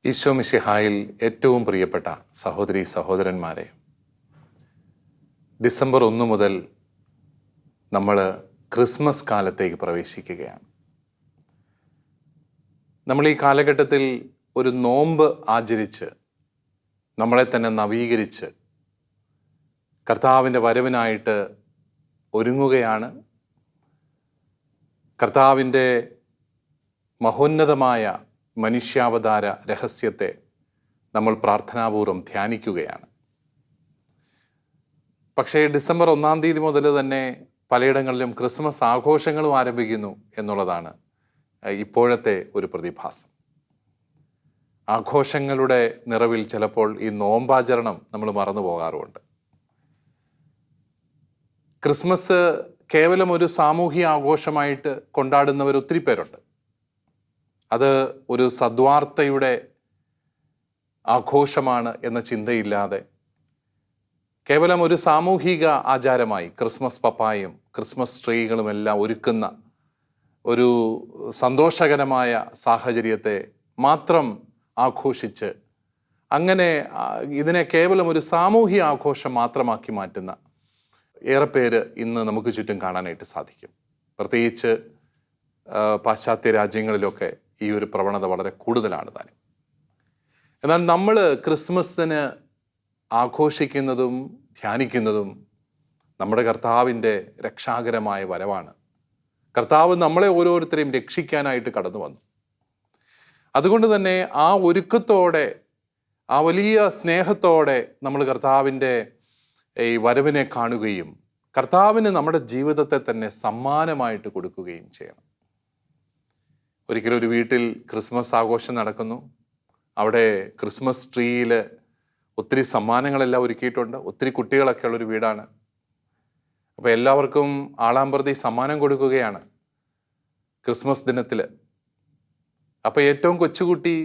ഈശോ മിശിഹായിൽ ഏറ്റവും പ്രിയപ്പെട്ട സഹോദരി സഹോദരന്മാരെ, ഡിസംബർ 1 മുതൽ നമ്മൾ ക്രിസ്മസ് കാലത്തേക്ക് പ്രവേശിക്കുകയാണ്. നമ്മൾ ഈ കാലഘട്ടത്തിൽ ഒരു നോമ്പ് ആചരിച്ച് നമ്മളെ തന്നെ നവീകരിച്ച് കർത്താവിൻ്റെ വരവിനായിട്ട് ഒരുങ്ങുകയാണ്. കർത്താവിൻ്റെ മഹോന്നതമായ മനുഷ്യാവതാര രഹസ്യത്തെ നമ്മൾ പ്രാർത്ഥനാപൂർവം ധ്യാനിക്കുകയാണ്. പക്ഷേ ഡിസംബർ 1 മുതൽ തന്നെ പലയിടങ്ങളിലും ക്രിസ്മസ് ആഘോഷങ്ങളും ആരംഭിക്കുന്നു എന്നുള്ളതാണ് ഇപ്പോഴത്തെ ഒരു പ്രതിഭാസം. ആഘോഷങ്ങളുടെ നിറവിൽ ചിലപ്പോൾ ഈ നോമ്പാചരണം നമ്മൾ മറന്നു പോകാറുമുണ്ട്. ക്രിസ്മസ് കേവലം ഒരു സാമൂഹിക ആഘോഷമായിട്ട് കൊണ്ടാടുന്നവർ ഒത്തിരി പേരുണ്ട്. അത് ഒരു സദ്വാർത്തയുടെ ആഘോഷമാണ് എന്ന ചിന്തയില്ലാതെ കേവലം ഒരു സാമൂഹിക ആചാരമായി ക്രിസ്മസ് പപ്പായും ക്രിസ്മസ് ട്രീകളും എല്ലാം ഒരുക്കുന്ന ഒരു സന്തോഷകരമായ സാഹചര്യത്തെ മാത്രം ആഘോഷിച്ച് അങ്ങനെ ഇതിനെ കേവലം ഒരു സാമൂഹിക ആഘോഷം മാത്രമാക്കി മാറ്റുന്ന ഏറെ പേര് ഇന്ന് നമുക്ക് ചുറ്റും കാണാനായിട്ട് സാധിക്കും. പ്രത്യേകിച്ച് പാശ്ചാത്യ രാജ്യങ്ങളിലൊക്കെ ഈ ഒരു പ്രവണത വളരെ കൂടുതലാണ് താനും. എന്നാൽ നമ്മൾ ക്രിസ്മസിന് ആഘോഷിക്കുന്നതും ധ്യാനിക്കുന്നതും നമ്മുടെ കർത്താവിൻ്റെ രക്ഷാകരമായ വരവാണ്. കർത്താവ് നമ്മളെ ഓരോരുത്തരെയും രക്ഷിക്കാനായിട്ട് കടന്നു വന്നു. അതുകൊണ്ട് തന്നെ ആ ഒരുക്കത്തോടെ, ആ വലിയ സ്നേഹത്തോടെ നമ്മൾ കർത്താവിൻ്റെ ഈ വരവിനെ കാണുകയും കർത്താവിന് നമ്മുടെ ജീവിതത്തെ തന്നെ സമ്മാനമായിട്ട് കൊടുക്കുകയും ചെയ്യണം. ഒരിക്കലും ഒരു വീട്ടിൽ ക്രിസ്മസ് ആഘോഷം നടക്കുന്നു. അവിടെ ക്രിസ്മസ് ട്രീയിൽ ഒത്തിരി സമ്മാനങ്ങളെല്ലാം ഒരുക്കിയിട്ടുണ്ട്. ഒത്തിരി കുട്ടികളൊക്കെ ഉള്ളൊരു വീടാണ്. അപ്പോൾ എല്ലാവർക്കും ആളാമ്പ്രതി സമ്മാനം കൊടുക്കുകയാണ് ക്രിസ്മസ് ദിനത്തിൽ. അപ്പോൾ ഏറ്റവും കൊച്ചുകുട്ടി,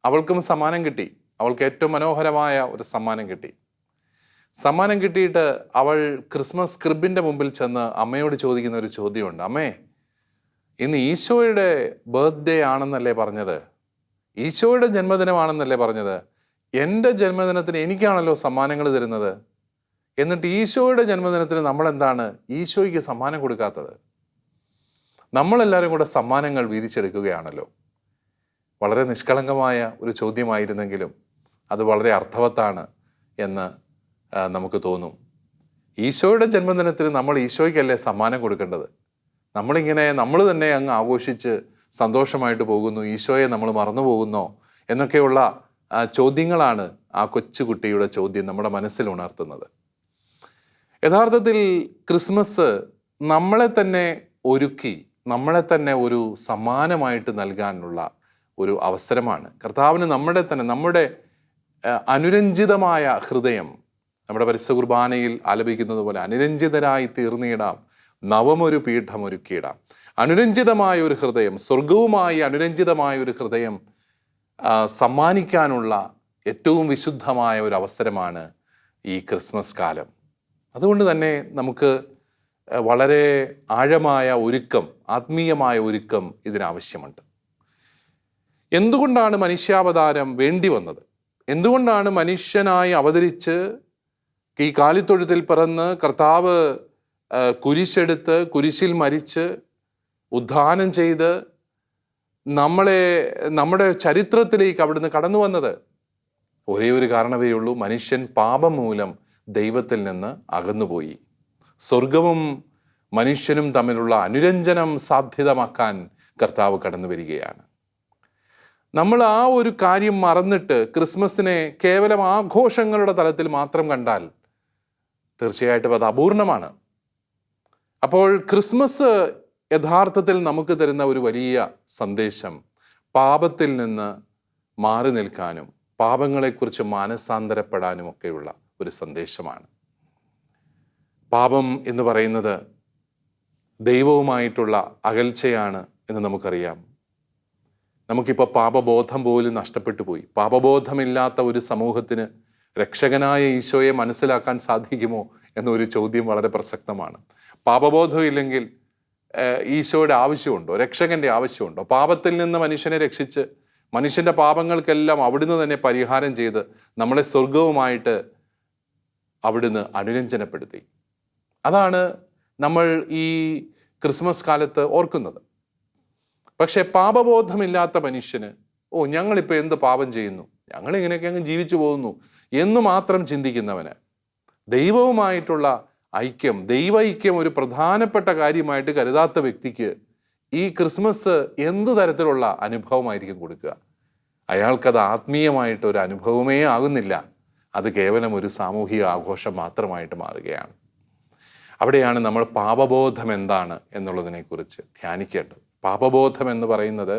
അവൾക്കും സമ്മാനം കിട്ടി. അവൾക്ക് ഏറ്റവും മനോഹരമായ ഒരു സമ്മാനം കിട്ടി. സമ്മാനം കിട്ടിയിട്ട് അവൾ ക്രിസ്മസ് ക്രിബിൻ്റെ മുമ്പിൽ ചെന്ന് അമ്മയോട് ചോദിക്കുന്ന ഒരു ചോദ്യമുണ്ട്. അമ്മേ, ഇന്ന് ഈശോയുടെ ബർത്ത്ഡേ ആണെന്നല്ലേ പറഞ്ഞത്? ഈശോയുടെ ജന്മദിനമാണെന്നല്ലേ പറഞ്ഞത്? എൻ്റെ ജന്മദിനത്തിന് എനിക്കാണല്ലോ സമ്മാനങ്ങൾ തരുന്നത്. എന്നിട്ട് ഈശോയുടെ ജന്മദിനത്തിന് നമ്മളെന്താണ് ഈശോയ്ക്ക് സമ്മാനം കൊടുക്കാത്തത്? നമ്മളെല്ലാവരും കൂടെ സമ്മാനങ്ങൾ വീതിച്ചെടുക്കുകയാണല്ലോ. വളരെ നിഷ്കളങ്കമായ ഒരു ചോദ്യമായിരുന്നെങ്കിലും അത് വളരെ അർത്ഥവത്താണ് എന്ന് നമുക്ക് തോന്നും. ഈശോയുടെ ജന്മദിനത്തിന് നമ്മൾ ഈശോയ്ക്കല്ലേ സമ്മാനം കൊടുക്കേണ്ടത്? നമ്മൾ തന്നെ അങ്ങ് ആഘോഷിച്ച് സന്തോഷമായിട്ട് പോകുന്നു. ഈശോയെ നമ്മൾ മറന്നു പോകുന്നോ എന്നൊക്കെയുള്ള ചോദ്യങ്ങളാണ് ആ കൊച്ചുകുട്ടിയുടെ ചോദ്യം നമ്മുടെ മനസ്സിൽ ഉണർത്തുന്നത്. യഥാർത്ഥത്തിൽ ക്രിസ്മസ് നമ്മളെ തന്നെ ഒരുക്കി, നമ്മളെ തന്നെ ഒരു സമ്മാനമായിട്ട് നൽകാനുള്ള ഒരു അവസരമാണ്. കർത്താവിന് നമ്മുടെ അനുരഞ്ജിതമായ ഹൃദയം, നമ്മുടെ പരിശുദ്ധ കുർബാനയിൽ ആലപിക്കുന്നത് പോലെ അനുരഞ്ജിതരായി തീർന്നിടാം, നവമൊരു പീഠമൊരുക്കിയിടാം. അനുരഞ്ജിതമായ ഒരു ഹൃദയം, സ്വർഗവുമായി അനുരഞ്ജിതമായ ഒരു ഹൃദയം സമ്മാനിക്കാനുള്ള ഏറ്റവും വിശുദ്ധമായ ഒരു അവസരമാണ് ഈ ക്രിസ്മസ് കാലം. അതുകൊണ്ട് തന്നെ നമുക്ക് വളരെ ആഴമായ ഒരുക്കം, ആത്മീയമായ ഒരുക്കം ഇതിനാവശ്യമുണ്ട്. എന്തുകൊണ്ടാണ് മനുഷ്യാവതാരം വേണ്ടി വന്നത്? എന്തുകൊണ്ടാണ് മനുഷ്യനായി അവതരിച്ച് ഈ കാലിത്തൊഴുത്തിൽ പിറന്ന് കർത്താവ് കുരിശെടുത്ത് കുരിശിൽ മരിച്ച് ഉദ്ധാനം ചെയ്ത് നമ്മുടെ ചരിത്രത്തിലേക്ക് അവിടുന്ന് കടന്നു വന്നത്? ഒരേ ഒരു കാരണമേ ഉള്ളൂ. മനുഷ്യൻ പാപം മൂലം ദൈവത്തിൽ നിന്ന് അകന്നുപോയി. സ്വർഗവും മനുഷ്യനും തമ്മിലുള്ള അനുരഞ്ജനം സാധ്യതമാക്കാൻ കർത്താവ് കടന്നു വരികയാണ്. നമ്മൾ ആ ഒരു കാര്യം മറന്നിട്ട് ക്രിസ്മസിനെ കേവലം ആഘോഷങ്ങളുടെ തലത്തിൽ മാത്രം കണ്ടാൽ തീർച്ചയായിട്ടും അത് അപൂർണമാണ്. അപ്പോൾ ക്രിസ്മസ് യഥാർത്ഥത്തിൽ നമുക്ക് തരുന്ന ഒരു വലിയ സന്ദേശം പാപത്തിൽ നിന്ന് മാറി നിൽക്കാനും പാപങ്ങളെക്കുറിച്ച് മാനസാന്തരപ്പെടാനും ഒക്കെയുള്ള ഒരു സന്ദേശമാണ്. പാപം എന്ന് പറയുന്നത് ദൈവവുമായിട്ടുള്ള അകൽച്ചയാണ് എന്ന് നമുക്കറിയാം. നമുക്കിപ്പോൾ പാപബോധം പോലും നഷ്ടപ്പെട്ടു പോയി. പാപബോധമില്ലാത്ത ഒരു സമൂഹത്തിന് രക്ഷകനായ ഈശോയെ മനസ്സിലാക്കാൻ സാധിക്കുമോ എന്നൊരു ചോദ്യം വളരെ പ്രസക്തമാണ്. പാപബോധമില്ലെങ്കിൽ ഈശോയുടെ ആവശ്യമുണ്ടോ? രക്ഷകൻ്റെ ആവശ്യമുണ്ടോ? പാപത്തിൽ നിന്ന് മനുഷ്യനെ രക്ഷിച്ച് മനുഷ്യൻ്റെ പാപങ്ങൾക്കെല്ലാം അവിടുന്ന് തന്നെ പരിഹാരം ചെയ്ത് നമ്മളെ സ്വർഗവുമായിട്ട് അവിടുന്ന് അനുരഞ്ജനപ്പെടുത്തി. അതാണ് നമ്മൾ ഈ ക്രിസ്മസ് കാലത്ത് ഓർക്കുന്നത്. പക്ഷേ പാപബോധമില്ലാത്ത മനുഷ്യന് ഞങ്ങളിപ്പോൾ എന്ത് പാപം ചെയ്യുന്നു, ഞങ്ങളിങ്ങനെയൊക്കെ അങ്ങ് ജീവിച്ചു പോകുന്നു എന്ന് മാത്രം ചിന്തിക്കുന്നവന് ദൈവവുമായിട്ടുള്ള ഐക്യം, ദൈവൈക്യം ഒരു പ്രധാനപ്പെട്ട കാര്യമായിട്ട് കരുതാത്ത വ്യക്തിക്ക് ഈ ക്രിസ്മസ് എന്ത് തരത്തിലുള്ള അനുഭവമായിരിക്കും കൊടുക്കുക? അയാൾക്കത് ആത്മീയമായിട്ടൊരു അനുഭവമേ ആകുന്നില്ല. അത് കേവലം ഒരു സാമൂഹിക ആഘോഷം മാത്രമായിട്ട് മാറുകയാണ്. അവിടെയാണ് നമ്മൾ പാപബോധം എന്താണ് എന്നുള്ളതിനെക്കുറിച്ച് ധ്യാനിക്കേണ്ടത്. പാപബോധം എന്ന് പറയുന്നത്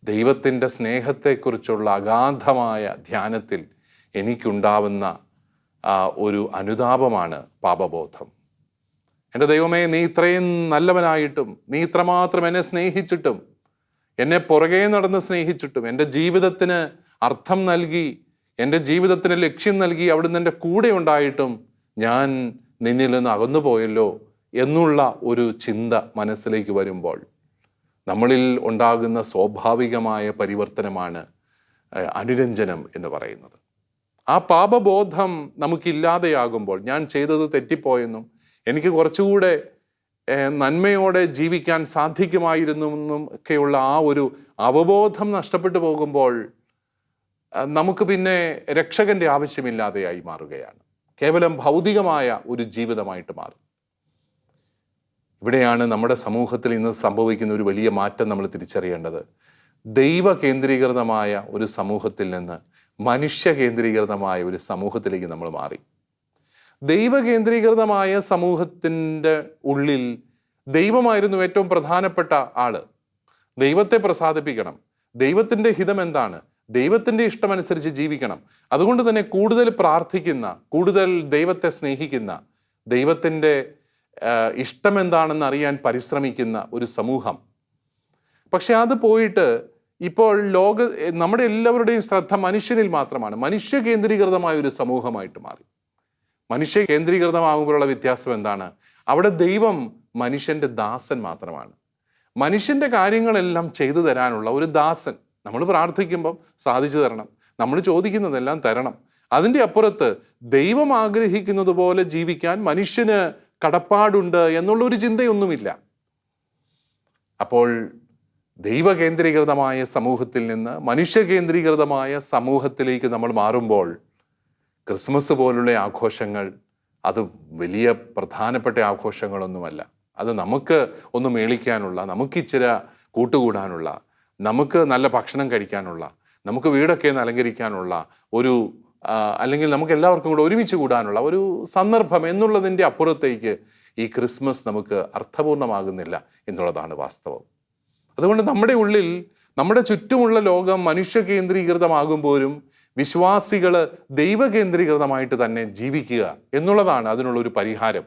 ദൈവത്തിൻ്റെ സ്നേഹത്തെക്കുറിച്ചുള്ള അഗാധമായ ധ്യാനത്തിൽ എനിക്കുണ്ടാവുന്ന ഒരു അനുതാപമാണ് പാപബോധം. എൻ്റെ ദൈവമേ, നീ ഇത്രയും നല്ലവനായിട്ടും, നീ ഇത്രമാത്രം എന്നെ സ്നേഹിച്ചിട്ടും, എന്നെ പുറകെ നടന്ന് സ്നേഹിച്ചിട്ടും, എൻ്റെ ജീവിതത്തിന് അർത്ഥം നൽകി, എൻ്റെ ജീവിതത്തിന് ലക്ഷ്യം നൽകി അവിടുന്ന് എൻ്റെ കൂടെ ഉണ്ടായിട്ടും ഞാൻ നിന്നിൽ നിന്ന് അകന്നു പോയല്ലോ എന്നുള്ള ഒരു ചിന്ത മനസ്സിലേക്ക് വരുമ്പോൾ നമ്മളിൽ ഉണ്ടാകുന്ന സ്വാഭാവികമായ പരിവർത്തനമാണ് അനുരഞ്ജനം എന്ന് പറയുന്നത്. ആ പാപബോധം നമുക്കില്ലാതെയാകുമ്പോൾ, ഞാൻ ചെയ്തത് തെറ്റിപ്പോയെന്നും എനിക്ക് കുറച്ചുകൂടെ നന്മയോടെ ജീവിക്കാൻ സാധിക്കുമായിരുന്നു എന്നും ഒക്കെയുള്ള ആ ഒരു അവബോധം നഷ്ടപ്പെട്ടു പോകുമ്പോൾ നമുക്ക് പിന്നെ രക്ഷകന്റെ ആവശ്യമില്ലാതെയായി മാറുകയാണ്. കേവലം ഭൗതികമായ ഒരു ജീവിതമായിട്ട് മാറും. ഇവിടെയാണ് നമ്മുടെ സമൂഹത്തിൽ ഇന്ന് സംഭവിക്കുന്ന ഒരു വലിയ മാറ്റം നമ്മൾ തിരിച്ചറിയേണ്ടത്. ദൈവ കേന്ദ്രീകൃതമായ ഒരു സമൂഹത്തിൽ നിന്ന് മനുഷ്യ കേന്ദ്രീകൃതമായ ഒരു സമൂഹത്തിലേക്ക് നമ്മൾ മാറി. ദൈവ കേന്ദ്രീകൃതമായ സമൂഹത്തിൻ്റെ ഉള്ളിൽ ദൈവമായിരുന്നു ഏറ്റവും പ്രധാനപ്പെട്ട ആള്. ദൈവത്തെ പ്രസാദിപ്പിക്കണം, ദൈവത്തിൻ്റെ ഹിതം എന്താണ്, ദൈവത്തിൻ്റെ ഇഷ്ടമനുസരിച്ച് ജീവിക്കണം. അതുകൊണ്ട് തന്നെ കൂടുതൽ പ്രാർത്ഥിക്കുന്ന, കൂടുതൽ ദൈവത്തെ സ്നേഹിക്കുന്ന, ദൈവത്തിൻ്റെ ഇഷ്ടം എന്താണെന്ന് അറിയാൻ പരിശ്രമിക്കുന്ന ഒരു സമൂഹം. പക്ഷെ അത് പോയിട്ട് ഇപ്പോൾ നമ്മുടെ എല്ലാവരുടെയും ശ്രദ്ധ മനുഷ്യനിൽ മാത്രമാണ്. മനുഷ്യ കേന്ദ്രീകൃതമായ ഒരു സമൂഹമായിട്ട് മാറി. മനുഷ്യ കേന്ദ്രീകൃതമാകുമ്പോഴുള്ള വ്യത്യാസം എന്താണ്? അവിടെ ദൈവം മനുഷ്യൻ്റെ ദാസൻ മാത്രമാണ്. മനുഷ്യൻ്റെ കാര്യങ്ങളെല്ലാം ചെയ്തു തരാനുള്ള ഒരു ദാസൻ. നമ്മൾ പ്രാർത്ഥിക്കുമ്പം സാധിച്ചു തരണം, നമ്മൾ ചോദിക്കുന്നതെല്ലാം തരണം. അതിൻ്റെ അപ്പുറത്ത് ദൈവം ആഗ്രഹിക്കുന്നത് പോലെ ജീവിക്കാൻ മനുഷ്യന് കടപ്പാടുണ്ട് എന്നുള്ളൊരു ചിന്തയൊന്നുമില്ല. അപ്പോൾ ദൈവ കേന്ദ്രീകൃതമായ സമൂഹത്തിൽ നിന്ന് മനുഷ്യ കേന്ദ്രീകൃതമായ സമൂഹത്തിലേക്ക് നമ്മൾ മാറുമ്പോൾ ക്രിസ്മസ് പോലുള്ള ആഘോഷങ്ങൾ അത് വലിയ പ്രധാനപ്പെട്ട ആഘോഷങ്ങളൊന്നുമല്ല. അത് നമുക്ക് ഒന്ന് മേളിക്കാനുള്ള, നമുക്ക് ഇച്ചിരി കൂട്ടുകൂടാനുള്ള, നമുക്ക് നല്ല ഭക്ഷണം കഴിക്കാനുള്ള, നമുക്ക് വീടൊക്കെ ഒന്ന് അലങ്കരിക്കാനുള്ള ഒരു അല്ലെങ്കിൽ നമുക്ക് എല്ലാവർക്കും കൂടെ ഒരുമിച്ച് കൂടാനുള്ള ഒരു സന്ദർഭം എന്നുള്ളതിൻ്റെ അപ്പുറത്തേക്ക് ഈ ക്രിസ്മസ് നമുക്ക് അർത്ഥപൂർണ്ണമാകുന്നില്ല എന്നുള്ളതാണ് വാസ്തവം. അതുകൊണ്ട് നമ്മുടെ ഉള്ളിൽ, നമ്മുടെ ചുറ്റുമുള്ള ലോകം മനുഷ്യ കേന്ദ്രീകൃതമാകുമ്പോഴും വിശ്വാസികൾ ദൈവ കേന്ദ്രീകൃതമായിട്ട് തന്നെ ജീവിക്കുക എന്നുള്ളതാണ് അതിനുള്ളൊരു പരിഹാരം.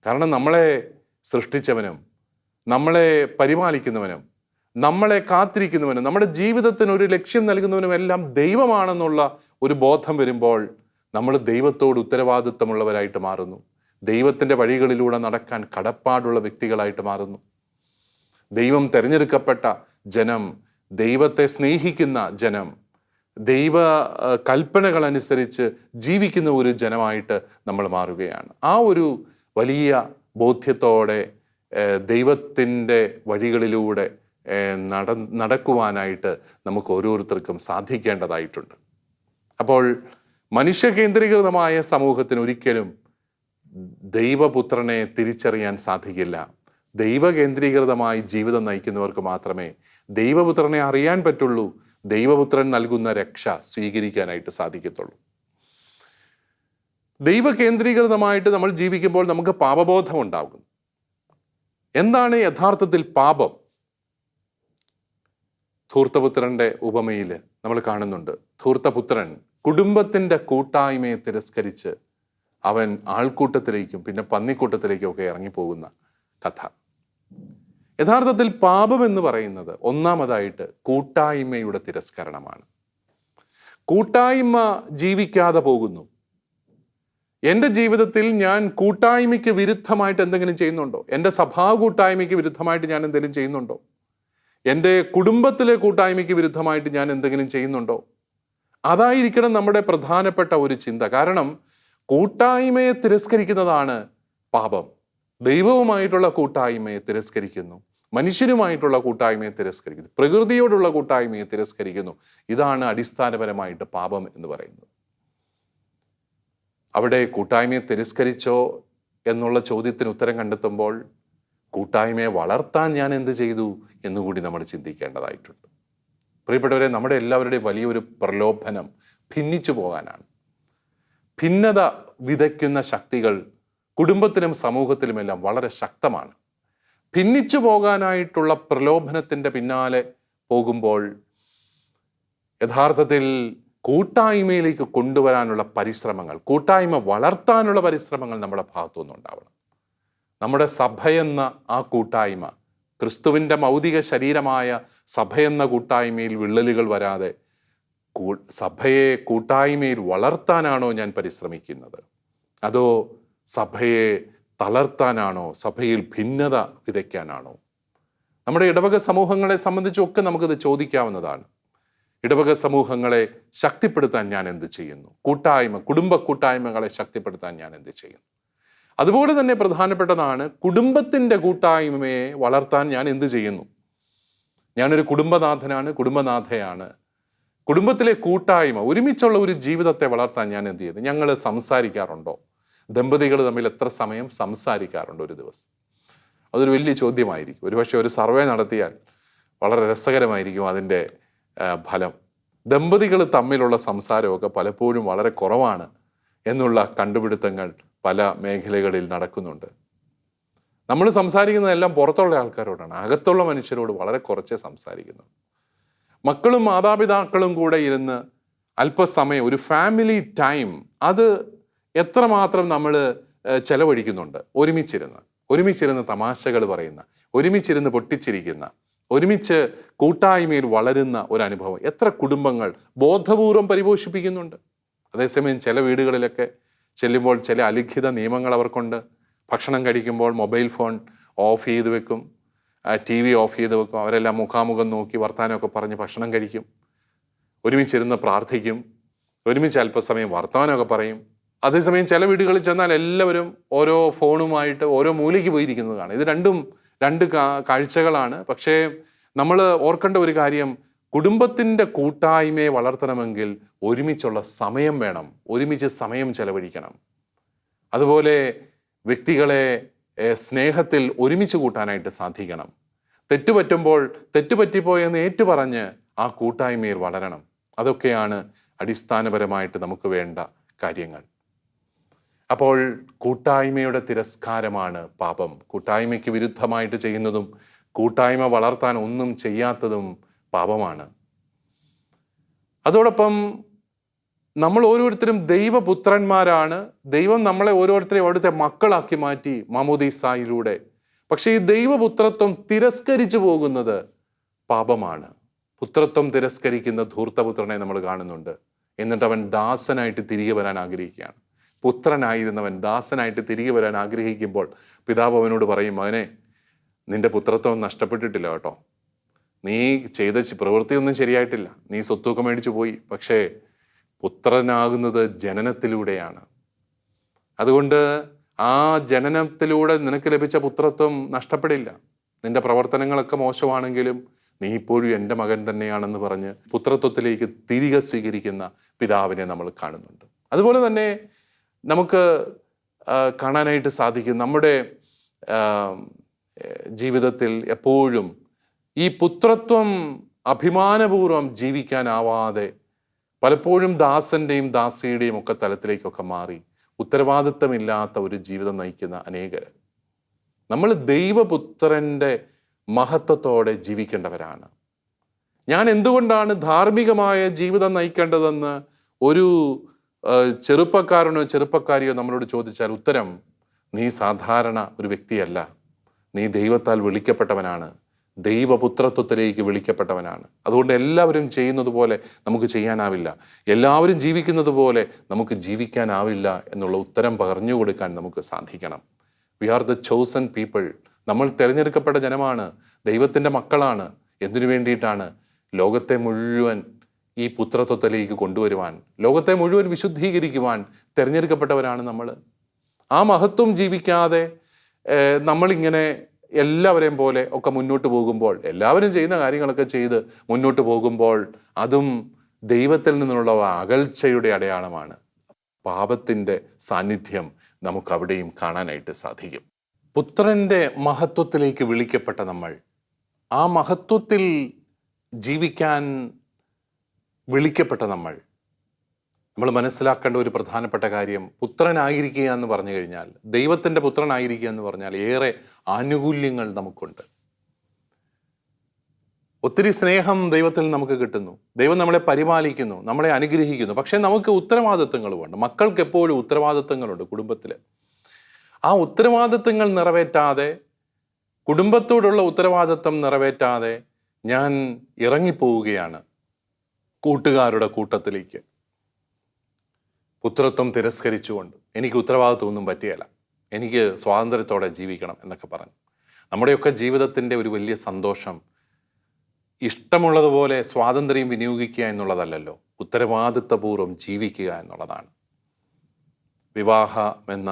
കാരണം നമ്മളെ സൃഷ്ടിച്ചവനും നമ്മളെ പരിപാലിക്കുന്നവനും നമ്മളെ കാത്തിരിക്കുന്നവനും നമ്മുടെ ജീവിതത്തിന് ഒരു ലക്ഷ്യം നൽകുന്നവനും എല്ലാം ദൈവമാണെന്നുള്ള ഒരു ബോധം വരുമ്പോൾ നമ്മൾ ദൈവത്തോട് ഉത്തരവാദിത്തമുള്ളവരായിട്ട് മാറുന്നു. ദൈവത്തിൻ്റെ വഴികളിലൂടെ നടക്കാൻ കടപ്പാടുള്ള വ്യക്തികളായിട്ട് മാറുന്നു. ദൈവം തിരഞ്ഞെടുക്കപ്പെട്ട ജനം, ദൈവത്തെ സ്നേഹിക്കുന്ന ജനം, ദൈവ കൽപ്പനകളനുസരിച്ച് ജീവിക്കുന്ന ഒരു ജനമായിട്ട് നമ്മൾ മാറുകയാണ്. ആ ഒരു വലിയ ബോധ്യത്തോടെ ദൈവത്തിൻ്റെ വഴികളിലൂടെ നടക്കുവാനായിട്ട് നമുക്ക് ഓരോരുത്തർക്കും സാധിക്കേണ്ടതായിട്ടുണ്ട്. അപ്പോൾ മനുഷ്യ കേന്ദ്രീകൃതമായ സമൂഹത്തിന് ഒരിക്കലും ദൈവപുത്രനെ തിരിച്ചറിയാൻ സാധിക്കില്ല. ദൈവ കേന്ദ്രീകൃതമായി ജീവിതം നയിക്കുന്നവർക്ക് മാത്രമേ ദൈവപുത്രനെ അറിയാൻ പറ്റുള്ളൂ, ദൈവപുത്രൻ നൽകുന്ന രക്ഷ സ്വീകരിക്കാനായിട്ട് സാധിക്കത്തുള്ളൂ. ദൈവ കേന്ദ്രീകൃതമായിട്ട് നമ്മൾ ജീവിക്കുമ്പോൾ നമുക്ക് പാപബോധം ഉണ്ടാകും. എന്താണ് യഥാർത്ഥത്തിൽ പാപം? ധൂർത്തപുത്രൻ്റെ ഉപമയിൽ നമ്മൾ കാണുന്നുണ്ട്. ധൂർത്തപുത്രൻ കുടുംബത്തിൻ്റെ കൂട്ടായ്മയെ തിരസ്കരിച്ച് അവൻ ആൾക്കൂട്ടത്തിലേക്കും പിന്നെ പന്നിക്കൂട്ടത്തിലേക്കും ഒക്കെ ഇറങ്ങിപ്പോകുന്ന കഥ. യഥാർത്ഥത്തിൽ പാപം എന്ന് പറയുന്നത് ഒന്നാമതായിട്ട് കൂട്ടായ്മയുടെ തിരസ്കരണമാണ്. കൂട്ടായ്മ ജീവിക്കാതെ പോകുന്നു. എൻ്റെ ജീവിതത്തിൽ ഞാൻ കൂട്ടായ്മയ്ക്ക് വിരുദ്ധമായിട്ട് എന്തെങ്കിലും ചെയ്യുന്നുണ്ടോ? എൻ്റെ സഭാ കൂട്ടായ്മയ്ക്ക് വിരുദ്ധമായിട്ട് ഞാൻ എന്തെങ്കിലും ചെയ്യുന്നുണ്ടോ? എൻ്റെ കുടുംബത്തിലെ കൂട്ടായ്മയ്ക്ക് വിരുദ്ധമായിട്ട് ഞാൻ എന്തെങ്കിലും ചെയ്യുന്നുണ്ടോ? അതായിരിക്കണം നമ്മുടെ പ്രധാനപ്പെട്ട ഒരു ചിന്ത. കാരണം കൂട്ടായ്മയെ തിരസ്കരിക്കുന്നതാണ് പാപം. ദൈവവുമായിട്ടുള്ള കൂട്ടായ്മയെ തിരസ്കരിക്കുന്നു, മനുഷ്യരുമായിട്ടുള്ള കൂട്ടായ്മയെ തിരസ്കരിക്കുന്നു, പ്രകൃതിയോടുള്ള കൂട്ടായ്മയെ തിരസ്കരിക്കുന്നു. ഇതാണ് അടിസ്ഥാനപരമായിട്ട് പാപം എന്ന് പറയുന്നത്. അവിടെ കൂട്ടായ്മയെ തിരസ്കരിച്ചോ എന്നുള്ള ചോദ്യത്തിന് ഉത്തരം കണ്ടെത്തുമ്പോൾ കൂട്ടായ്മയെ വളർത്താൻ ഞാൻ എന്ത് ചെയ്തു എന്നുകൂടി നമ്മൾ ചിന്തിക്കേണ്ടതായിട്ടുണ്ട്. പ്രിയപ്പെട്ടവരെ, നമ്മുടെ എല്ലാവരുടെയും വലിയൊരു പ്രലോഭനം ഭിന്നിച്ചു പോകാനാണ്. ഭിന്നത വിതയ്ക്കുന്ന ശക്തികൾ കുടുംബത്തിലും സമൂഹത്തിലുമെല്ലാം വളരെ ശക്തമാണ്. ഭിന്നിച്ചു പോകാനായിട്ടുള്ള പ്രലോഭനത്തിൻ്റെ പിന്നാലെ പോകുമ്പോൾ യഥാർത്ഥത്തിൽ കൂട്ടായ്മയിലേക്ക് കൊണ്ടുവരാനുള്ള പരിശ്രമങ്ങൾ, കൂട്ടായ്മ വളർത്താനുള്ള പരിശ്രമങ്ങൾ നമ്മുടെ ഭാഗത്തുനിന്ന് ഉണ്ടാവണം. നമ്മുടെ സഭയെന്ന ആ കൂട്ടായ്മ, ക്രിസ്തുവിൻ്റെ മൗതിക ശരീരമായ സഭയെന്ന കൂട്ടായ്മയിൽ വിള്ളലുകൾ വരാതെ സഭയെ കൂട്ടായ്മയിൽ വളർത്താനാണോ ഞാൻ പരിശ്രമിക്കുന്നത്? അതോ സഭയെ തളർത്താനാണോ? സഭയിൽ ഭിന്നത വിതയ്ക്കാനാണോ? നമ്മുടെ ഇടവക സമൂഹങ്ങളെ സംബന്ധിച്ചൊക്കെ നമുക്കിത് ചോദിക്കാവുന്നതാണ്. ഇടവക സമൂഹങ്ങളെ ശക്തിപ്പെടുത്താൻ ഞാൻ എന്ത് ചെയ്യുന്നു? കുടുംബ കൂട്ടായ്മകളെ ശക്തിപ്പെടുത്താൻ ഞാൻ എന്ത് ചെയ്യുന്നു? അതുപോലെ തന്നെ പ്രധാനപ്പെട്ടതാണ് കുടുംബത്തിൻ്റെ കൂട്ടായ്മയെ വളർത്താൻ ഞാൻ എന്ത് ചെയ്യുന്നു? ഞാനൊരു കുടുംബനാഥനാണ്, കുടുംബനാഥയാണ്. കുടുംബത്തിലെ കൂട്ടായ്മ, ഒരുമിച്ചുള്ള ഒരു ജീവിതത്തെ വളർത്താൻ ഞാൻ എന്ത് ചെയ്യുന്നു? ഞങ്ങൾ സംസാരിക്കാറുണ്ടോ? ദമ്പതികൾ തമ്മിൽ എത്ര സമയം സംസാരിക്കാറുണ്ട് ഒരു ദിവസം? അതൊരു വലിയ ചോദ്യമായിരിക്കും. ഒരുപക്ഷെ ഒരു സർവേ നടത്തിയാൽ വളരെ രസകരമായിരിക്കും അതിൻ്റെ ഫലം. ദമ്പതികൾ തമ്മിലുള്ള സംസാരമൊക്കെ പലപ്പോഴും വളരെ കുറവാണ് എന്നുള്ള കണ്ടുപിടുത്തങ്ങൾ പല മേഖലകളിൽ നടക്കുന്നുണ്ട്. നമ്മൾ സംസാരിക്കുന്നതെല്ലാം പുറത്തുള്ള ആൾക്കാരോടാണ്, അകത്തുള്ള മനുഷ്യരോട് വളരെ കുറച്ചേ സംസാരിക്കുന്നു. മക്കളും മാതാപിതാക്കളും കൂടെ ഇരുന്ന് അല്പസമയം ഒരു ഫാമിലി ടൈം, അത് എത്രമാത്രം നമ്മൾ ചെലവഴിക്കുന്നുണ്ട്? ഒരുമിച്ചിരുന്ന് തമാശകൾ പറയുന്ന, ഒരുമിച്ചിരുന്ന് പൊട്ടിച്ചിരിക്കുന്ന, ഒരുമിച്ച് കൂട്ടായ്മയിൽ വളരുന്ന ഒരു അനുഭവം എത്ര കുടുംബങ്ങൾ ബോധപൂർവം പരിപോഷിപ്പിക്കുന്നുണ്ട്. അതേസമയം ചില വീടുകളിലൊക്കെ ചെല്ലുമ്പോൾ ചില അലിഖിത നിയമങ്ങൾ അവർക്കുണ്ട്. ഭക്ഷണം കഴിക്കുമ്പോൾ മൊബൈൽ ഫോൺ ഓഫ് ചെയ്ത് വെക്കും, TV ഓഫ് ചെയ്ത് വെക്കും. അവരെല്ലാം മുഖാമുഖം നോക്കി വർത്തമാനമൊക്കെ പറഞ്ഞ് ഭക്ഷണം കഴിക്കും, ഒരുമിച്ചിരുന്ന് പ്രാർത്ഥിക്കും, ഒരുമിച്ച് അല്പസമയം വർത്തമാനമൊക്കെ പറയും. അതേസമയം ചില വീടുകളിൽ ചെന്നാൽ എല്ലാവരും ഓരോ ഫോണുമായിട്ട് ഓരോ മൂലയ്ക്ക് പോയിരിക്കുന്നതാണ്. ഇത് രണ്ട് കാഴ്ചകളാണ്. പക്ഷേ നമ്മൾ ഓർക്കേണ്ട ഒരു കാര്യം, കുടുംബത്തിൻ്റെ കൂട്ടായ്മയെ വളർത്തണമെങ്കിൽ ഒരുമിച്ചുള്ള സമയം വേണം, ഒരുമിച്ച് സമയം ചെലവഴിക്കണം. അതുപോലെ വ്യക്തികളെ സ്നേഹത്തിൽ ഒരുമിച്ച് കൂട്ടാനായിട്ട് സാധിക്കണം. തെറ്റുപറ്റുമ്പോൾ തെറ്റുപറ്റിപ്പോയെന്ന് ഏറ്റുപറഞ്ഞ് ആ കൂട്ടായ്മയിൽ വളരണം. അതൊക്കെയാണ് അടിസ്ഥാനപരമായിട്ട് നമുക്ക് വേണ്ട കാര്യങ്ങൾ. അപ്പോൾ കൂട്ടായ്മയുടെ തിരസ്കാരമാണ് പാപം. കൂട്ടായ്മയ്ക്ക് വിരുദ്ധമായിട്ട് ചെയ്യുന്നതും കൂട്ടായ്മ വളർത്താൻ ഒന്നും ചെയ്യാത്തതും പാപമാണ്. അതോടൊപ്പം നമ്മൾ ഓരോരുത്തരും ദൈവപുത്രന്മാരാണ്. ദൈവം നമ്മളെ ഓരോരുത്തരെയും അവിടുത്തെ മക്കളാക്കി മാറ്റി മാമോദീസായിലൂടെ. പക്ഷേ ഈ ദൈവപുത്രത്വം തിരസ്കരിച്ചു പോകുന്നത് പാപമാണ്. പുത്രത്വം തിരസ്കരിക്കുന്ന ധൂർത്തപുത്രനെ നമ്മൾ കാണുന്നുണ്ട്. എന്നിട്ട് അവൻ ദാസനായിട്ട് തിരികെ വരാൻ ആഗ്രഹിക്കുകയാണ്. പുത്രനായിരുന്നവൻ ദാസനായിട്ട് തിരികെ വരാൻ ആഗ്രഹിക്കുമ്പോൾ പിതാവ് അവനോട് പറയും, മകനെ, നിന്റെ പുത്രത്വം നഷ്ടപ്പെട്ടിട്ടില്ല കേട്ടോ. നീ ചെയ്ത പ്രവൃത്തിയൊന്നും ശരിയായിട്ടില്ല, നീ സ്വത്തൊക്കെ മേടിച്ചു പോയി. പക്ഷേ പുത്രനാകുന്നത് ജനനത്തിലൂടെയാണ്. അതുകൊണ്ട് ആ ജനനത്തിലൂടെ നിനക്ക് ലഭിച്ച പുത്രത്വം നഷ്ടപ്പെടില്ല. നിന്റെ പ്രവർത്തനങ്ങളൊക്കെ മോശമാണെങ്കിലും നീ ഇപ്പോഴും എൻ്റെ മകൻ തന്നെയാണെന്ന് പറഞ്ഞ് പുത്രത്വത്തിലേക്ക് തിരികെ സ്വീകരിക്കുന്ന പിതാവിനെ നമ്മൾ കാണുന്നുണ്ട്. അതുപോലെ തന്നെ നമുക്ക് കാണാനായിട്ട് സാധിക്കും, നമ്മുടെ ജീവിതത്തിൽ എപ്പോഴും ഈ പുത്രത്വം അഭിമാനപൂർവ്വം ജീവിക്കാനാവാതെ പലപ്പോഴും ദാസൻ്റെയും ദാസിയുടെയും ഒക്കെ തലത്തിലേക്കൊക്കെ മാറി ഉത്തരവാദിത്തമില്ലാത്ത ഒരു ജീവിതം നയിക്കുന്ന അനേകർ. നമ്മൾ ദൈവപുത്രൻ്റെ മഹത്വത്തോടെ ജീവിക്കേണ്ടവരാണ്. ഞാൻ എന്തുകൊണ്ടാണ് ധാർമ്മികമായ ജീവിതം നയിക്കേണ്ടതെന്ന് ഒരു ചെറുപ്പക്കാരനോ ചെറുപ്പക്കാരിയോ നമ്മളോട് ചോദിച്ചാൽ ഉത്തരം, നീ സാധാരണ ഒരു വ്യക്തിയല്ല, നീ ദൈവത്താൽ വിളിക്കപ്പെട്ടവനാണ്, ദൈവപുത്രത്വത്തിലേക്ക് വിളിക്കപ്പെട്ടവനാണ്. അതുകൊണ്ട് എല്ലാവരും ചെയ്യുന്നത് പോലെ നമുക്ക് ചെയ്യാനാവില്ല, എല്ലാവരും ജീവിക്കുന്നത് പോലെ നമുക്ക് ജീവിക്കാനാവില്ല എന്നുള്ള ഉത്തരം പറഞ്ഞു കൊടുക്കാൻ നമുക്ക് സാധിക്കണം. We are the chosen people. നമ്മൾ തിരഞ്ഞെടുക്കപ്പെട്ട ജനമാണ്, ദൈവത്തിൻ്റെ മക്കളാണ്. എന്തിനു വേണ്ടിയിട്ടാണ്? ലോകത്തെ മുഴുവൻ ഈ പുത്രത്വത്തിലേക്ക് കൊണ്ടുവരുവാൻ, ലോകത്തെ മുഴുവൻ വിശുദ്ധീകരിക്കുവാൻ തിരഞ്ഞെടുക്കപ്പെട്ടവരാണ് നമ്മൾ. ആ മഹത്വം ജീവിക്കാതെ നമ്മളിങ്ങനെ എല്ലാവരെയും പോലെ ഒക്കെ മുന്നോട്ട് പോകുമ്പോൾ, എല്ലാവരും ചെയ്യുന്ന കാര്യങ്ങളൊക്കെ ചെയ്ത് മുന്നോട്ട് പോകുമ്പോൾ, അതും ദൈവത്തിൽ നിന്നുള്ള അകൽച്ചയുടെ അടയാളമാണ്. പാപത്തിൻ്റെ സാന്നിധ്യം നമുക്കവിടെയും കാണാനായിട്ട് സാധിക്കും. പുത്രൻ്റെ മഹത്വത്തിലേക്ക് വിളിക്കപ്പെട്ട നമ്മൾ, ആ മഹത്വത്തിൽ ജീവിക്കാൻ വിളിക്കപ്പെട്ട നമ്മൾ മനസ്സിലാക്കേണ്ട ഒരു പ്രധാനപ്പെട്ട കാര്യം, പുത്രനായിരിക്കുക എന്ന് പറഞ്ഞു കഴിഞ്ഞാൽ, ദൈവത്തിൻ്റെ പുത്രനായിരിക്കുക എന്ന് പറഞ്ഞാൽ ഏറെ ആനുകൂല്യങ്ങൾ നമുക്കുണ്ട്. ഒത്തിരി സ്നേഹം ദൈവത്തിൽ നമുക്ക് കിട്ടുന്നു. ദൈവം നമ്മളെ പരിപാലിക്കുന്നു, നമ്മളെ അനുഗ്രഹിക്കുന്നു. പക്ഷേ നമുക്ക് ഉത്തരവാദിത്വങ്ങളുമുണ്ട്. മക്കൾക്ക് എപ്പോഴും ഉത്തരവാദിത്വങ്ങളുണ്ട് കുടുംബത്തിൽ. ആ ഉത്തരവാദിത്വങ്ങൾ നിറവേറ്റാതെ, കുടുംബത്തോടുള്ള ഉത്തരവാദിത്വം നിറവേറ്റാതെ ഞാൻ ഇറങ്ങിപ്പോവുകയാണ് കൂട്ടുകാരുടെ കൂട്ടത്തിലേക്ക്, പുത്രത്വം തിരസ്കരിച്ചുകൊണ്ട്. എനിക്ക് ഉത്തരവാദിത്വമൊന്നും പറ്റിയല്ല, എനിക്ക് സ്വാതന്ത്ര്യത്തോടെ ജീവിക്കണം എന്നൊക്കെ പറഞ്ഞു. നമ്മുടെയൊക്കെ ജീവിതത്തിൻ്റെ ഒരു വലിയ സന്തോഷം ഇഷ്ടമുള്ളതുപോലെ സ്വാതന്ത്ര്യം വിനിയോഗിക്കുക എന്നുള്ളതല്ലല്ലോ, ഉത്തരവാദിത്വപൂർവ്വം ജീവിക്കുക എന്നുള്ളതാണ്. വിവാഹം എന്ന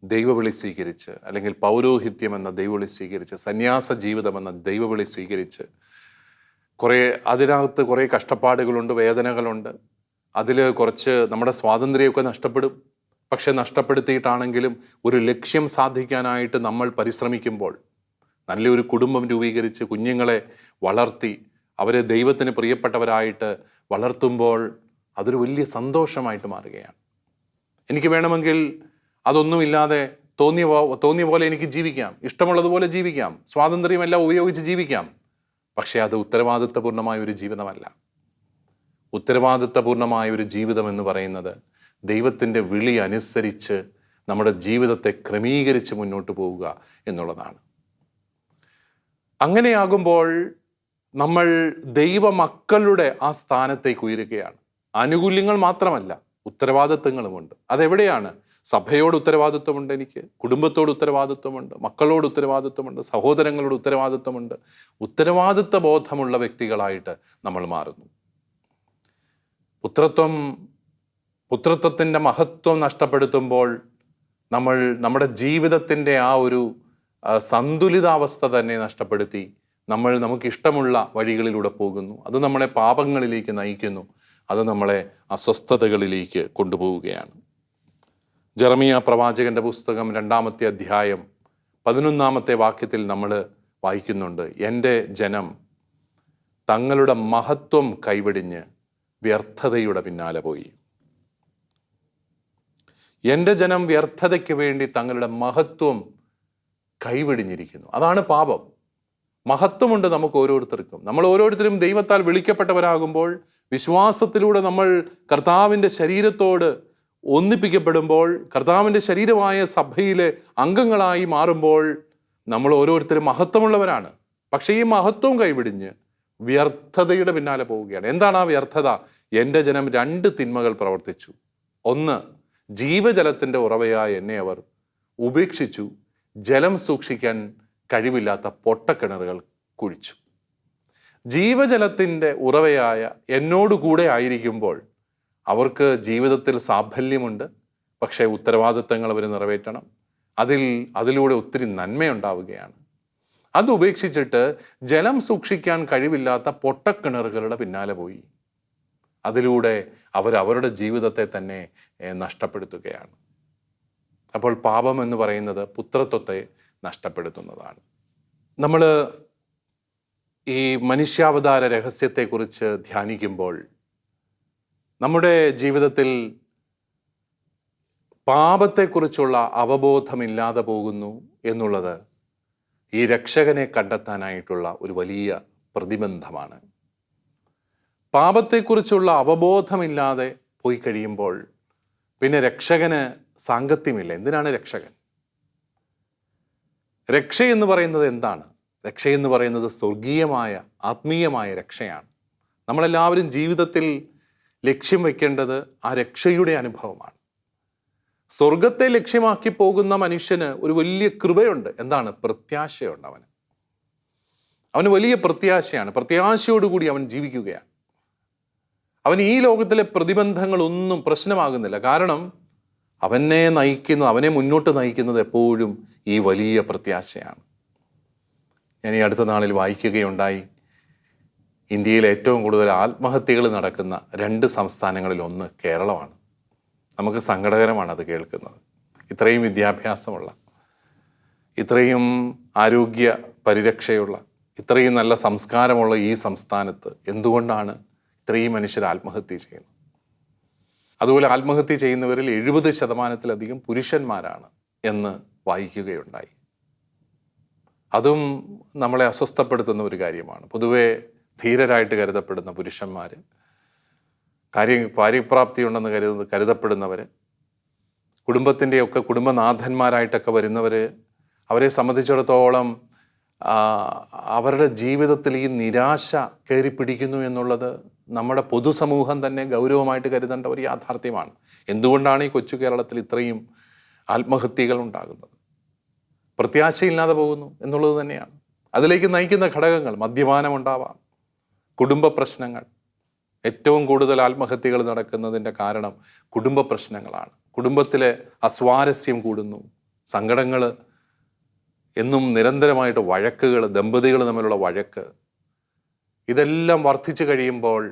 ദൈവവിളി സ്വീകരിച്ച്, അല്ലെങ്കിൽ പൗരോഹിത്യം എന്ന ദൈവവിളി സ്വീകരിച്ച്, സന്യാസ ജീവിതം എന്ന ദൈവവിളി സ്വീകരിച്ച്, അതിനകത്ത് കുറേ കഷ്ടപ്പാടുകളുണ്ട്, വേദനകളുണ്ട്. അതിൽ കുറച്ച് നമ്മുടെ സ്വാതന്ത്ര്യമൊക്കെ നഷ്ടപ്പെടും. പക്ഷെ നഷ്ടപ്പെടുത്തിയിട്ടാണെങ്കിലും ഒരു ലക്ഷ്യം സാധിക്കാനായിട്ട് നമ്മൾ പരിശ്രമിക്കുമ്പോൾ, നല്ലൊരു കുടുംബം രൂപീകരിച്ച് കുഞ്ഞുങ്ങളെ വളർത്തി അവരെ ദൈവത്തിന് പ്രിയപ്പെട്ടവരായിട്ട് വളർത്തുമ്പോൾ അതൊരു വലിയ സന്തോഷമായിട്ട് മാറുകയാണ്. എനിക്ക് വേണമെങ്കിൽ അതൊന്നുമില്ലാതെ തോന്നിയ പോലെ എനിക്ക് ജീവിക്കാം, ഇഷ്ടമുള്ളതുപോലെ ജീവിക്കാം, സ്വാതന്ത്ര്യമെല്ലാം ഉപയോഗിച്ച് ജീവിക്കാം. പക്ഷേ അത് ഉത്തരവാദിത്വപൂർണമായ ഒരു ജീവിതമല്ല. ഉത്തരവാദിത്വപൂർണമായ ഒരു ജീവിതം എന്ന് പറയുന്നത് ദൈവത്തിൻ്റെ വിളി അനുസരിച്ച് നമ്മുടെ ജീവിതത്തെ ക്രമീകരിച്ച് മുന്നോട്ട് പോവുക എന്നുള്ളതാണ്. അങ്ങനെയാകുമ്പോൾ നമ്മൾ ദൈവമക്കളുടെ ആ സ്ഥാനത്തേക്ക് ഉയരുകയാണ്. ആനുകൂല്യങ്ങൾ മാത്രമല്ല, ഉത്തരവാദിത്വങ്ങളുമുണ്ട്. അതെവിടെയാണ്? സഭയോട് ഉത്തരവാദിത്വമുണ്ട്, എനിക്ക് കുടുംബത്തോട് ഉത്തരവാദിത്വമുണ്ട്, മക്കളോട് ഉത്തരവാദിത്വമുണ്ട്, സഹോദരങ്ങളോട് ഉത്തരവാദിത്വമുണ്ട്. ഉത്തരവാദിത്വ ബോധമുള്ള വ്യക്തികളായിട്ട് നമ്മൾ മാറുന്നു. പുത്രത്വത്തിൻ്റെ മഹത്വം നഷ്ടപ്പെടുത്തുമ്പോൾ നമ്മൾ നമ്മുടെ ജീവിതത്തിൻ്റെ ആ ഒരു സന്തുലിതാവസ്ഥ തന്നെ നഷ്ടപ്പെടുത്തി നമുക്കിഷ്ടമുള്ള വഴികളിലൂടെ പോകുന്നു. അത് നമ്മളെ പാപങ്ങളിലേക്ക് നയിക്കുന്നു, അത് നമ്മളെ അസ്വസ്ഥതകളിലേക്ക് കൊണ്ടുപോവുകയാണ്. ജെറമിയ പ്രവാചകന്റെ പുസ്തകം 2-ാമത്തെ അധ്യായം 11-ാമത്തെ വാക്യത്തിൽ നമ്മൾ വായിക്കുന്നുണ്ട്, എൻ്റെ ജനം തങ്ങളുടെ മഹത്വം കൈവെടിഞ്ഞ് വ്യർത്ഥതയുടെ പിന്നാലെ പോയി. എൻ്റെ ജനം വ്യർത്ഥതയ്ക്ക് വേണ്ടി തങ്ങളുടെ മഹത്വം കൈവെടിഞ്ഞിരിക്കുന്നു. അതാണ് പാപം. മഹത്വമുണ്ട് നമുക്ക് ഓരോരുത്തർക്കും. നമ്മൾ ഓരോരുത്തരും ദൈവത്താൽ വിളിക്കപ്പെട്ടവരാകുമ്പോൾ, വിശ്വാസത്തിലൂടെ നമ്മൾ കർത്താവിൻ്റെ ശരീരത്തോട് ഒന്നിപ്പിക്കപ്പെടുമ്പോൾ, കർത്താവിൻ്റെ ശരീരമായ സഭയിലെ അംഗങ്ങളായി മാറുമ്പോൾ നമ്മൾ ഓരോരുത്തരും മഹത്വമുള്ളവരാണ്. പക്ഷേ ഈ മഹത്വം കൈവിടിഞ്ഞ് വ്യർത്ഥതയുടെ പിന്നാലെ പോവുകയാണ്. എന്താണ് ആ വ്യർത്ഥത? എൻ്റെ ജനം 2 തിന്മകൾ പ്രവർത്തിച്ചു. ഒന്ന്, ജീവജലത്തിൻ്റെ ഉറവയായ എന്നെ അവർ ഉപേക്ഷിച്ചു, ജലം സൂക്ഷിക്കാൻ കഴിവില്ലാത്ത പൊട്ടക്കിണറുകൾ കുഴിച്ചു. ജീവജലത്തിൻ്റെ ഉറവയായ എന്നോടുകൂടെ ആയിരിക്കുമ്പോൾ അവർക്ക് ജീവിതത്തിൽ സാഫല്യമുണ്ട്. പക്ഷേ ഉത്തരവാദിത്തങ്ങൾ അവർ നിറവേറ്റണം. അതിലൂടെ ഒത്തിരി നന്മയുണ്ടാവുകയാണ്. അത് ഉപേക്ഷിച്ചിട്ട് ജലം സൂക്ഷിക്കാൻ കഴിവില്ലാത്ത പൊട്ടക്കിണറുകളുടെ പിന്നാലെ പോയി. അതിലൂടെ അവരുടെ ജീവിതത്തെ തന്നെ നഷ്ടപ്പെടുത്തുകയാണ്. അപ്പോൾ പാപം എന്ന് പറയുന്നത് പുത്രത്വത്തെ നഷ്ടപ്പെടുത്തുന്നതാണ്. നമ്മൾ ഈ മനുഷ്യാവതാര രഹസ്യത്തെക്കുറിച്ച് ധ്യാനിക്കുമ്പോൾ നമ്മുടെ ജീവിതത്തിൽ പാപത്തെക്കുറിച്ചുള്ള അവബോധമില്ലാതെ പോകുന്നു എന്നുള്ളത് ഈ രക്ഷകനെ കണ്ടെത്താനായിട്ടുള്ള ഒരു വലിയ പ്രതിബന്ധമാണ്. പാപത്തെക്കുറിച്ചുള്ള അവബോധമില്ലാതെ പോയി കഴിയുമ്പോൾ പിന്നെ രക്ഷകന് സാങ്കത്യമില്ല. എന്തിനാണ് രക്ഷകൻ? രക്ഷയെന്ന് പറയുന്നത് എന്താണ്? രക്ഷയെന്ന് പറയുന്നത് സ്വർഗീയമായ ആത്മീയമായ രക്ഷയാണ്. നമ്മളെല്ലാവരും ജീവിതത്തിൽ ലക്ഷ്യം വയ്ക്കേണ്ടത് ആ രക്ഷയുടെ അനുഭവമാണ്. സ്വർഗത്തെ ലക്ഷ്യമാക്കി പോകുന്ന മനുഷ്യന് ഒരു വലിയ കൃപയുണ്ട്. എന്താണ്? പ്രത്യാശയുണ്ട് അവന്. അവന് വലിയ പ്രത്യാശയാണ്. പ്രത്യാശയോടുകൂടി അവൻ ജീവിക്കുകയാണ്. അവൻ ഈ ലോകത്തിലെ പ്രതിബന്ധങ്ങളൊന്നും പ്രശ്നമാകുന്നില്ല. കാരണം അവനെ മുന്നോട്ട് നയിക്കുന്നത് എപ്പോഴും ഈ വലിയ പ്രത്യാശയാണ്. ഞാൻ ഈ അടുത്ത നാളിൽ വായിക്കുകയുണ്ടായി, ഇന്ത്യയിൽ ഏറ്റവും കൂടുതൽ ആത്മഹത്യകൾ നടക്കുന്ന 2 സംസ്ഥാനങ്ങളിൽ ഒന്ന് കേരളമാണ്. നമുക്ക് സങ്കടകരമാണ് അത് കേൾക്കുന്നത്. ഇത്രയും വിദ്യാഭ്യാസമുള്ള, ഇത്രയും ആരോഗ്യ പരിരക്ഷയുള്ള, ഇത്രയും നല്ല സംസ്കാരമുള്ള ഈ സംസ്ഥാനത്ത് എന്തുകൊണ്ടാണ് ഇത്രയും മനുഷ്യർ ആത്മഹത്യ ചെയ്യുന്നത്? അതുപോലെ ആത്മഹത്യ ചെയ്യുന്നവരിൽ 70% പുരുഷന്മാരാണ് എന്ന് വായിക്കുകയുണ്ടായി. അതും നമ്മളെ അസ്വസ്ഥപ്പെടുത്തുന്ന ഒരു കാര്യമാണ്. പൊതുവെ ധീരരായിട്ട് കരുതപ്പെടുന്ന പുരുഷന്മാർ, കാര്യപ്രാപ്തിയുണ്ടെന്ന് കരുതപ്പെടുന്നവർ, കുടുംബത്തിൻ്റെയൊക്കെ കുടുംബനാഥന്മാരായിട്ടൊക്കെ വരുന്നവർ, അവരെ സംബന്ധിച്ചിടത്തോളം അവരുടെ ജീവിതത്തിൽ ഈ നിരാശ കയറി പിടിക്കുന്നു എന്നുള്ളത് നമ്മുടെ പൊതുസമൂഹം തന്നെ ഗൗരവമായിട്ട് കരുതേണ്ട ഒരു യാഥാർത്ഥ്യമാണ്. എന്തുകൊണ്ടാണ് ഈ കൊച്ചു കേരളത്തിൽ ഇത്രയും ആത്മഹത്യകൾ ഉണ്ടാകുന്നത്? പ്രത്യാശയില്ലാതെ പോകുന്നു എന്നുള്ളത് തന്നെയാണ്. അതിലേക്ക് നയിക്കുന്ന ഘടകങ്ങൾ മദ്യപാനമുണ്ടാവാം, കുടുംബ പ്രശ്നങ്ങൾ. ഏറ്റവും കൂടുതൽ ആത്മഹത്യകൾ നടക്കുന്നതിൻ്റെ കാരണം കുടുംബ പ്രശ്നങ്ങളാണ്. കുടുംബത്തിലെ അസ്വാരസ്യം കൂടുന്നു, സങ്കടങ്ങൾ, എന്നും നിരന്തരമായിട്ട് വഴക്കുകൾ, ദമ്പതികൾ തമ്മിലുള്ള വഴക്ക്, ഇതെല്ലാം വർദ്ധിച്ചു കഴിയുമ്പോൾ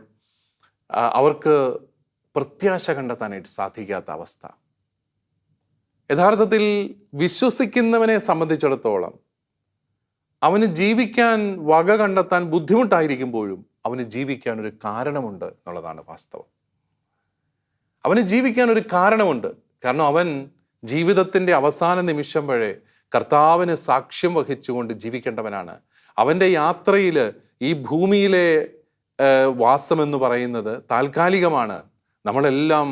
അവർക്ക് പ്രത്യാശ കണ്ടെത്താനായിട്ട് സാധിക്കാത്ത അവസ്ഥ. യഥാർത്ഥത്തിൽ വിശ്വസിക്കുന്നവനെ സംബന്ധിച്ചിടത്തോളം അവന് ജീവിക്കാൻ വക കണ്ടെത്താൻ ബുദ്ധിമുട്ടായിരിക്കുമ്പോഴും അവന് ജീവിക്കാൻ ഒരു കാരണമുണ്ട് എന്നുള്ളതാണ് വാസ്തവം. അവന് ജീവിക്കാൻ ഒരു കാരണമുണ്ട്. കാരണം അവൻ ജീവിതത്തിൻ്റെ അവസാന നിമിഷം വരെ കർത്താവിന് സാക്ഷ്യം വഹിച്ചുകൊണ്ട് ജീവിക്കേണ്ടവനാണ്. അവൻ്റെ യാത്രയിൽ ഈ ഭൂമിയിലെ വാസമെന്ന് പറയുന്നത് താൽക്കാലികമാണ്. നമ്മളെല്ലാം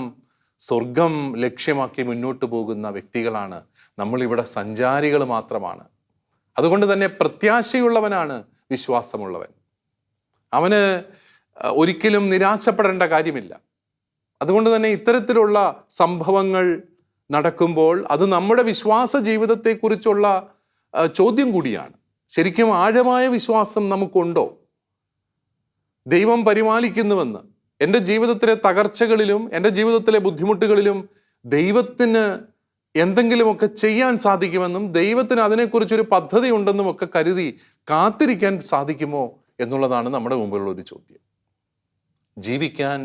സ്വർഗം ലക്ഷ്യമാക്കി മുന്നോട്ട് പോകുന്ന വ്യക്തികളാണ്. നമ്മളിവിടെ സഞ്ചാരികൾ മാത്രമാണ്. അതുകൊണ്ട് തന്നെ പ്രത്യാശയുള്ളവനാണ് വിശ്വാസമുള്ളവൻ. അവന് ഒരിക്കലും നിരാശപ്പെടേണ്ട കാര്യമില്ല. അതുകൊണ്ട് തന്നെ ഇത്തരത്തിലുള്ള സംഭവങ്ങൾ നടക്കുമ്പോൾ അത് നമ്മുടെ വിശ്വാസ ജീവിതത്തെക്കുറിച്ചുള്ള ചോദ്യം കൂടിയാണ്. ശരിക്കും ആഴമായ വിശ്വാസം നമുക്കുണ്ടോ? ദൈവം പരിപാലിക്കുന്നുവെന്ന്, എൻ്റെ ജീവിതത്തിലെ തകർച്ചകളിലും എൻ്റെ ജീവിതത്തിലെ ബുദ്ധിമുട്ടുകളിലും ദൈവത്തിന് എന്തെങ്കിലുമൊക്കെ ചെയ്യാൻ സാധിക്കുമെന്നും ദൈവത്തിന് അതിനെക്കുറിച്ചൊരു പദ്ധതി ഉണ്ടെന്നും ഒക്കെ കരുതി കാത്തിരിക്കാൻ സാധിക്കുമോ എന്നുള്ളതാണ് നമ്മുടെ മുമ്പിലുള്ള ഒരു ചോദ്യം. ജീവിക്കാൻ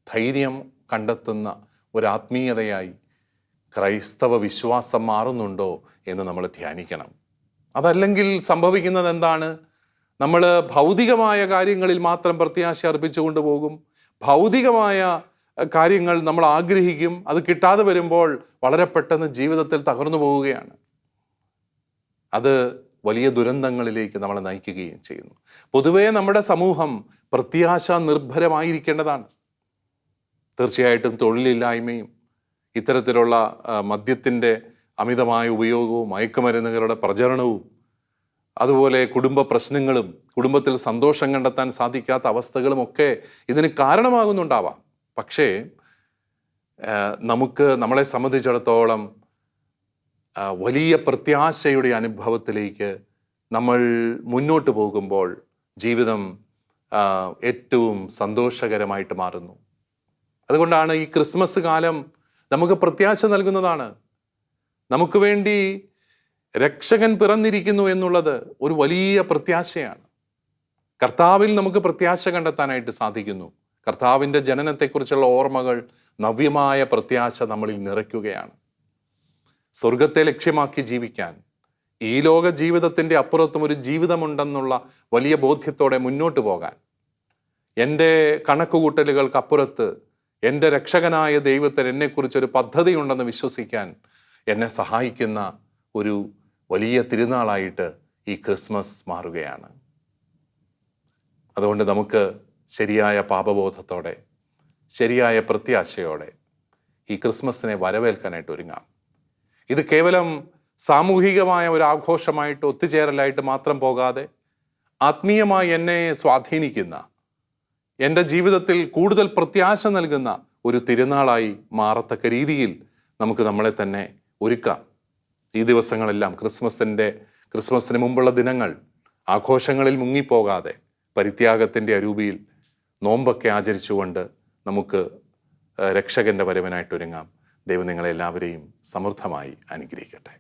ധൈര്യം കണ്ടെത്തുന്ന ഒരു ആത്മീയതയായി ക്രൈസ്തവ വിശ്വാസം മാറുന്നുണ്ടോ എന്ന് നമ്മൾ ധ്യാനിക്കണം. അതല്ലെങ്കിൽ സംഭവിക്കുന്നത് എന്താണ്? നമ്മൾ ഭൗതികമായ കാര്യങ്ങളിൽ മാത്രം പ്രത്യാശ അർപ്പിച്ചുകൊണ്ട് പോകും. ഭൗതികമായ കാര്യങ്ങൾ നമ്മൾ ആഗ്രഹിക്കും. അത് കിട്ടാതെ വരുമ്പോൾ വളരെ പെട്ടെന്ന് ജീവിതത്തിൽ തകർന്നു പോവുകയാണ്. അത് വലിയ ദുരന്തങ്ങളിലേക്ക് നമ്മളെ നയിക്കുകയും ചെയ്യുന്നു. പൊതുവേ നമ്മുടെ സമൂഹം പ്രത്യാശ നിർഭരമായിരിക്കേണ്ടതാണ്. തീർച്ചയായിട്ടും തൊഴിലില്ലായ്മയും ഇത്തരത്തിലുള്ള മദ്യത്തിൻ്റെ അമിതമായ ഉപയോഗവും മയക്കുമരുന്നുകളുടെ പ്രചരണവും അതുപോലെ കുടുംബ പ്രശ്നങ്ങളും കുടുംബത്തിൽ സന്തോഷം കണ്ടെത്താൻ സാധിക്കാത്ത അവസ്ഥകളും ഒക്കെ ഇതിന് കാരണമാകുന്നുണ്ടാവാം. പക്ഷേ നമ്മളെ സംബന്ധിച്ചിടത്തോളം വലിയ പ്രത്യാശയുടെ അനുഭവത്തിലേക്ക് നമ്മൾ മുന്നോട്ട് പോകുമ്പോൾ ജീവിതം ഏറ്റവും സന്തോഷകരമായിട്ട് മാറുന്നു. അതുകൊണ്ടാണ് ഈ ക്രിസ്മസ് കാലം നമുക്ക് പ്രത്യാശ നൽകുന്നതാണ്. നമുക്ക് വേണ്ടി രക്ഷകൻ പിറന്നിരിക്കുന്നു എന്നുള്ളത് ഒരു വലിയ പ്രത്യാശയാണ്. കർത്താവിൽ നമുക്ക് പ്രത്യാശ കണ്ടെത്താനായിട്ട് സാധിക്കുന്നു. കർത്താവിൻ്റെ ജനനത്തെക്കുറിച്ചുള്ള ഓർമ്മകൾ നവ്യമായ പ്രത്യാശ നമ്മളിൽ നിറയ്ക്കുകയാണ്. സ്വർഗത്തെ ലക്ഷ്യമാക്കി ജീവിക്കാൻ, ഈ ലോക ജീവിതത്തിൻ്റെ അപ്പുറത്തും ഒരു ജീവിതമുണ്ടെന്നുള്ള വലിയ ബോധ്യത്തോടെ മുന്നോട്ട് പോകാൻ, എൻ്റെ കണക്കുകൂട്ടലുകൾക്കപ്പുറത്ത് എൻ്റെ രക്ഷകനായ ദൈവത്തിന് എന്നെക്കുറിച്ചൊരു പദ്ധതിയുണ്ടെന്ന് വിശ്വസിക്കാൻ എന്നെ സഹായിക്കുന്ന ഒരു വലിയ തിരുനാളായിട്ട് ഈ ക്രിസ്മസ് മാറുകയാണ്. അതുകൊണ്ട് നമുക്ക് ശരിയായ പാപബോധത്തോടെ, ശരിയായ പ്രത്യാശയോടെ ഈ ക്രിസ്മസിനെ വരവേൽക്കാനായിട്ട് ഒരുങ്ങാം. ഇത് കേവലം സാമൂഹികമായ ഒരു ആഘോഷമായിട്ട് ഒത്തുചേരലായിട്ട് മാത്രം പോകാതെ ആത്മീയമായി എന്നെ സ്വാധീനിക്കുന്ന, എൻ്റെ ജീവിതത്തിൽ കൂടുതൽ പ്രത്യാശ നൽകുന്ന ഒരു തിരുനാളായി മാറത്തക്ക രീതിയിൽ നമുക്ക് നമ്മളെ തന്നെ ഒരുക്കാം. ഈ ദിവസങ്ങളെല്ലാം ക്രിസ്മസിന് മുമ്പുള്ള ദിനങ്ങൾ ആഘോഷങ്ങളിൽ മുങ്ങിപ്പോകാതെ പരിത്യാഗത്തിൻ്റെ അരൂപിയിൽ നോമ്പൊക്കെ ആചരിച്ചുകൊണ്ട് നമുക്ക് രക്ഷകൻ്റെ വരവനായിട്ടൊരുങ്ങാം. ദൈവം നിങ്ങളെല്ലാവരെയും സമൃദ്ധമായി അനുഗ്രഹിക്കട്ടെ.